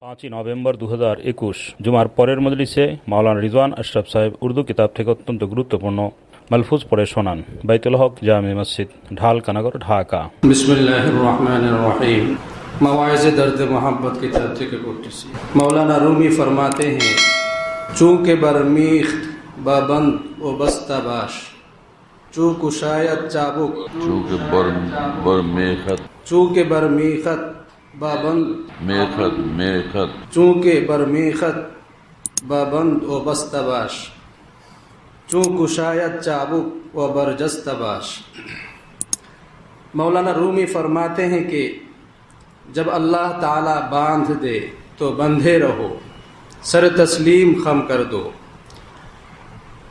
5 November 2021 জুমার পরের মজলিসে মাওলানা রিজওয়ান আশরাফ সাহেব উর্দু কিতাব থেকে অত্যন্ত গুরুত্বপূর্ণ মালফুজ পড়ে শোনান। বাইতুল হক জামে মসজিদ, ঢাল কানাগর, ঢাকা। বিসমিল্লাহির রহমানির রহিম। मवाइज़ दर्द मोहब्बत की तरफ থেকে পড়তেছি। मौलाना रूमी फरमाते हैं, चूँकि बरमीख्त बाबंद व बस्ताबाश, चू कुशायत चाबुक, चूँकि बरमीखत बाबंद मेखत, चूँकि बरमीखत बाबंद व बस्ताबाश, चू कुशायत चाबुक व बरजस्ताबाश। मौलाना रूमी फरमाते हैं कि जब अल्लाह ताला बांध दे तो बंधे रहो, सर तस्लीम खम कर दो।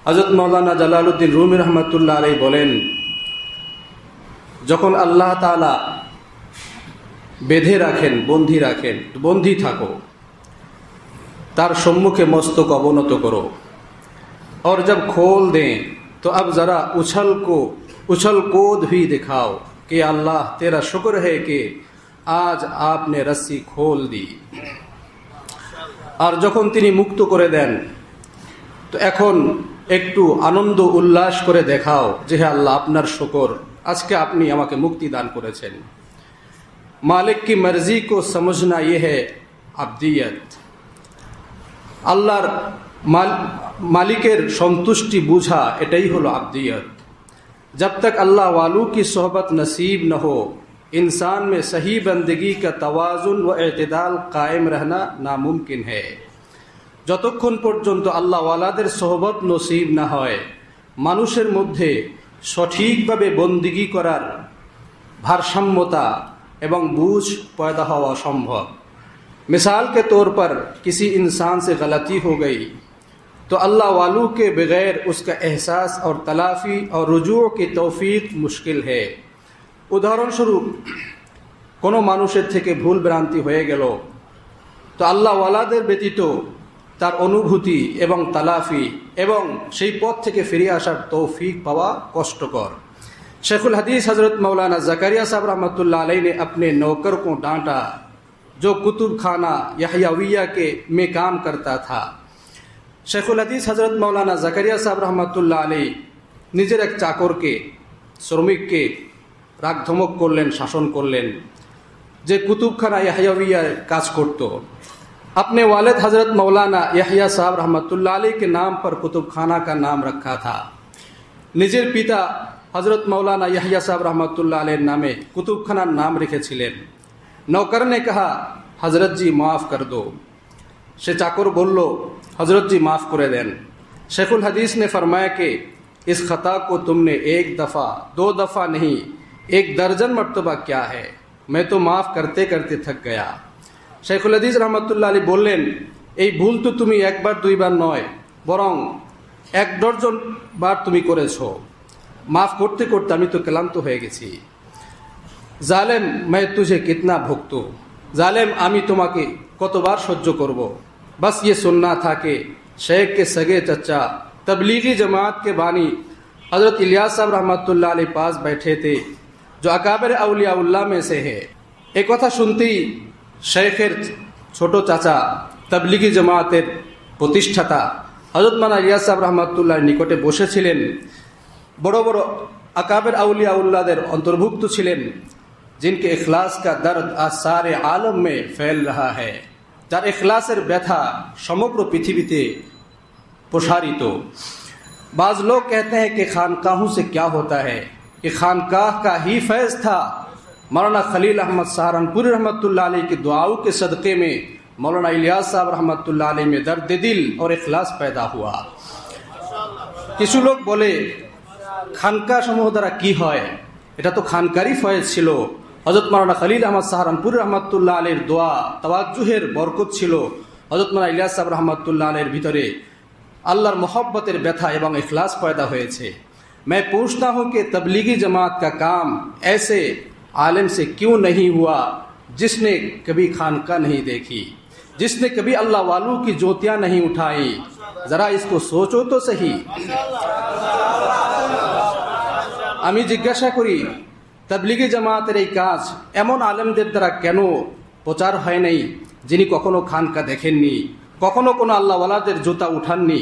हज़रत मौलाना जलालुद्दीन रूमी रहमतुल्लाह अलैहि बोलेन, যখন আল্লাহ তাআলা বেঁধে রাখেন, বন্দী রাখেন, বন্দী থাকো, তার সম্মুখে মস্তক অবনত করো। और जब खोल दें तो अब ज़रा उछल कूद भी दिखाओ कि अल्लाह तेरा शुक्र है कि आज आपने रस्सी खोल दी। আর যখন তিনি মুক্ত করে দেন তো এখন একটু আনন্দ উল্লাস করে দেখাও যে হে আল্লাহ, আপনার শুকর, আজকে আপনি আমাকে মুক্তি দান করেছেন। মালিক কি মর্জি কো সমঝনা ये है আবদিয়ত। আল্লাহর মালিকের সন্তুষ্টি বুঝা, এটাই হলো আবদিয়ত। जब तक अल्लाह वालों की सोहबत नसीब न हो, इंसान में सही बंदगी का तवाजुन व एतदाल कायम रहना नामुमकिन है। যতক্ষণ পর্যন্ত আল্লাহ ওয়ালাদের সোহবত নসিব না হয়, মানুষের মধ্যে সঠিকভাবে বন্দিগি করার ভারসাম্যতা এবং বুঝ पैदा হওয়া অসম্ভব। मिसाल के तौर पर किसी इंसान से गलती हो गई तो अल्लाह वालों के बगैर उसका एहसास और तलाफ़ी और रुजू की तौफीक मुश्किल है। উদাহরণস্বরূপ কোনো মানুষের থেকে ভুল ভ্রান্তি হয়ে গেল তো আল্লাহ ওয়ালাদের ব্যতীত তার অনুভূতি এবং তালাফি এবং সেই পথ থেকে ফিরে আসার তৌফিক পাওয়া কষ্টকর। शेखुल हदीस हज़रत मौलाना ज़करिया साहब रहमतुल्लाह अलैह ने अपने नौकर को डांटा जो कुतुब खाना यहयाविया के में काम करता था। शेखुल हदीस हज़रत मौलाना ज़करिया साहब रहमतुल्लाह अलैह নিজের এক চাকরকে, শ্রমিককে রাগ ধমক করলেন, শাসন করলেন, যে কুতুবখানা यहयाविया কাজ করত। अपने वालिद हज़रत मौलाना यहया साहब रहमतुल्लाह अलैह के नाम पर कुतुबखाना का नाम रखा था। নিজের পিতা हज़रत मौलाना यहया साहब रहमतुल्लाह अलैह नामे कुतुबखाना नाम রেখেছিলেন। नौकर ने कहा, हज़रत जी माफ़ कर दो। সে চাকর বলল, हज़रत जी माफ़ করে দেন। शेखुल हदीस ने फरमाया कि इस खता को तुमने एक दफ़ा, दो दफ़ा नहीं, एक दर्जन मरतबा क्या है, मैं तो माफ़ करते करते थक गया। शेखुल हदीस रहमतुल्लाह अलैह বললেন, এই ভুল তো তুমি একবার দুইবার নয়, বরং এক ডজন বার তুমি করেছো। মাফ করতে করতে আমি তো ক্লান্ত হয়ে গেছি। জালেম मैं तुझे कितना भुगतूं, জালেম আমি তোমাকে কতবার সহ্য করব। बस ये सुनना था कि शेख के सगे चचा तबलीगी जमात के बानी हज़रत इलियास साहब रहमतुल्लाह अलैह पास बैठे थे, जो अकाबिर औलियाउल्लाह में से है। एक কথা শুনতেই শেখের ছোট চাচা তবলিগি জামাতের প্রতিষ্ঠাতা হযরত মাওলানা ইলিয়াস সাহেব রহমাতুল্লাহর নিকটে বসেছিলেন। বড় বড় আকাবির আউলিয়াউল্লাহদের অন্তর্ভুক্ত ছিলেন, जिनके इखलास का दर्द आज सारे आलम में फैल रहा है, যার इखलासेर ব্যথা সমগ্র পৃথিবীতে প্রসারিত। बाज़ लोग कहते हैं कि खानकाहों से क्या होता है, कि खानकाह का ही फैज़ था। मौलाना खलील अहमद सहारनपुरी रहमतुल्लाह अलैह की दुआओं के सदक़े में मौलाना इलियास साहब रहमतुल्लाह अलैह में दर्द दिल और इखलास पैदा हुआ। কিছু লোক বলে খানকা সমূহ দ্বারা কি হয়, এটা তো খানকারই ফয়েজ ছিল। হযরত মৌলানা খলিল আহমদ সাহারানপুরি रहमतुल्लाह अलैहिর দোয়া তাওয়াজ্জুহের বরকত ছিল। হযরত মৌলানা ইলিয়াস সাহেব रहमतुल्लाह अलैहिর ভিতরে अल्लाहर मोहब्बतेर व्यथा एवं इखलास पैदा हुए। मैं पूछता हूँ कि तबलीगी जमात का काम ऐसे आलिम से क्यों नहीं हुआ जिसने कभी खानका नहीं देखी, जिसने कभी अल्लाह वालों की ज्योतियाँ नहीं उठाई। जरा इसको सोचो तो सही। আমি জিজ্ঞাসা করি, तबलीगी जमातेर এই কাজ এমন আলেমদের দ্বারা কেন প্রচার হয় নাই, যিনি কখনো খানকা দেখেননি, কখনো কোনো আল্লাহওয়ালাদের জুতা উঠাননি,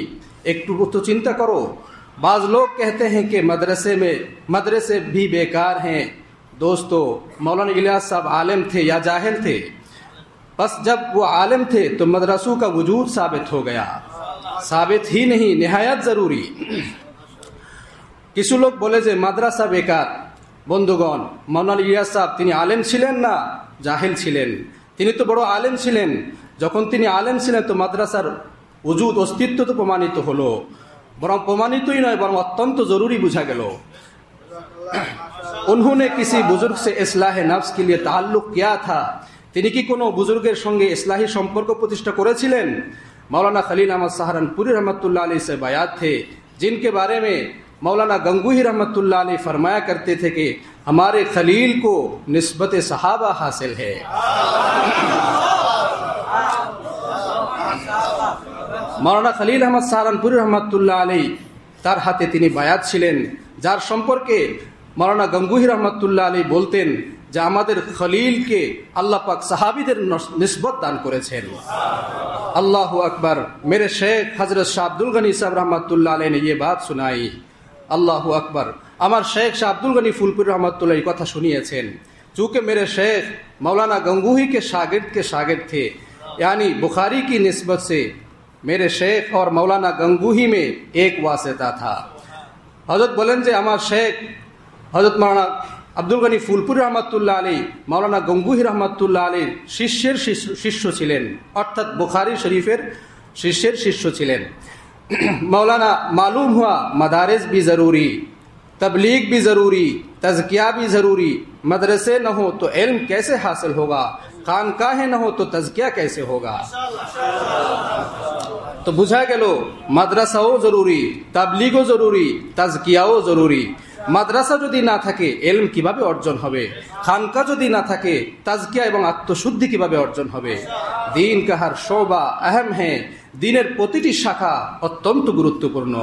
একটু তো চিন্তা করো। बाज़ लोग कहते हैं कि मदरसे भी बेकार हैं। दोस्तों, मौलाना इलियास साहब आलिम थे या जाहिल थे? बस जब वो आलिम थे तो मदरसों का वजूद साबित हो गया। साबित ही नहीं, निहायत ज़रूरी। কিছু লোক বলে যে মাদ্রাসা বেকার। বন্ধুগণ, মৌলানা ইলিয়াস সাহেব তিনি আলেম ছিলেন না জাহিল ছিলেন? তিনি তো বড় আলেম ছিলেন। যখন তিনি আলেম ছিলেন তো মাদ্রাসার ওজুদ অস্তিত্ব তো প্রমাণিত হলো, বরং প্রমাণিতই নয় বরং অত্যন্ত জরুরি বুঝা গেল। उन्होंने किसी बुजुर्ग से इस्लाह नफ्स के लिए ताल्लुक किया था? তিনি কি কোনো বুজুর্গের সঙ্গে ইসলাহি সম্পর্ক প্রতিষ্ঠা করেছিলেন? मौलाना खलील अहमद सहारनपुरी रहमतुल्लाह अलैह से बयात थे, जिनके बारे में मौलाना गंगूही रहमतुल्लाह अलैह फरमाया करते थे कि हमारे खलील को निस्बत सहाबा हासिल है। मौलाना खलील अहमद सहारनपुरी रहमतुल्लाह अलैह तार हाथे তিনি বায়াত ছিলেন, যার সম্পর্কে मौलाना गंगूही रहमतुल्लाह अलैह বলতেন যে আমাদের খলিলকে আল্লাহ পাক সাহাবীদের নিসবত দান করেছেন। अल्लाह अकबर। मेरे शेख हजरत शाह अब्दुल गनी साहब रहमतुल्लाह अलैह ने ये बात सुनाई। अल्लाह अकबर। আমার শেখ শাহ আব্দুল গনি ফুলপুরি रहमतुल्लाह এই কথা শুনিয়েছেন। चूँकि मेरे शेख मौलाना गंगूही के शागिर्द थे, यानी बुखारी की निस्बत से मेरे शेख और मौलाना गंगूही में एक वास्ता था। हजरत बोलें जे আমার शेख हजरत मौलाना আব্দুল গনি ফুলপুরি रहमतुल्लाह अलैह मौलाना गंगूही रहमतुल्लाह अलैह शिष्যের शिष्य ছিলেন, অর্থাৎ बुखारी शरीफের शिष्যের शिष्य ছিলেন। मौलाना मालूम हुआ मदारिस भी ज़रूरी, तबलीग भी ज़रूरी, तज़किया भी ज़रूरी। मदरसे न हो तो इल्म कैसे हासिल होगा, खानकाहें न हो तो तज़किया कैसे होगा। तो बुझा गेलो মাদ্রাসাও জরুরি, তাবলীগও জরুরি, তাজকিয়াও জরুরি। মাদ্রাসা যদি না থাকে ইলম কিভাবে অর্জন হবে, খানকা যদি না থাকে তাজকিয়া এবং আত্মশুদ্ধি কিভাবে অর্জন হবে। দিন কা হর শোবা अहम है, দিনের প্রতিটি শাখা অত্যন্ত গুরুত্বপূর্ণ।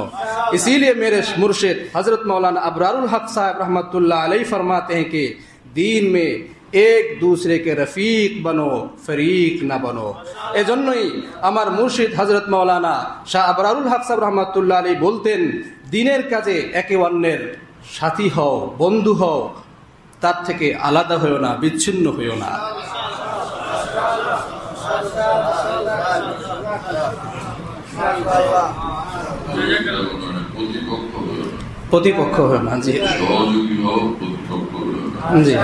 इसीलिए मेरे मुर्शिद हजरत मौलाना अबरारुल हक साहब रहमतुल्लाह अलैह फरमाते हैं कि दीन में एक दूसरे के रफीक बनो, फरीक ना बनो। এজন্যই আমার মুর্শিদ হজরত মৌলানা শাহ আবরারুল হক সাহেব রহমতুল্লাহ আলাইহি বলতেন, দিনের কাজে একে অন্যের সাথী হও, বন্ধু হও, তার থেকে আলাদা হইও না, বিচ্ছিন্ন হইও না। প্রতিপক্ষ হইও না। জি জি।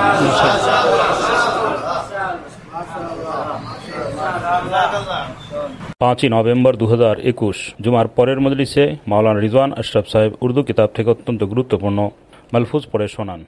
5 নভেম্বর 2021 জুমার পরের মজলিসে মাওলানা রিজওয়ান আশরাফ সাহেব উর্দু কিতাব থেকে অত্যন্ত গুরুত্বপূর্ণ মালফুজ পড়ে শোনান।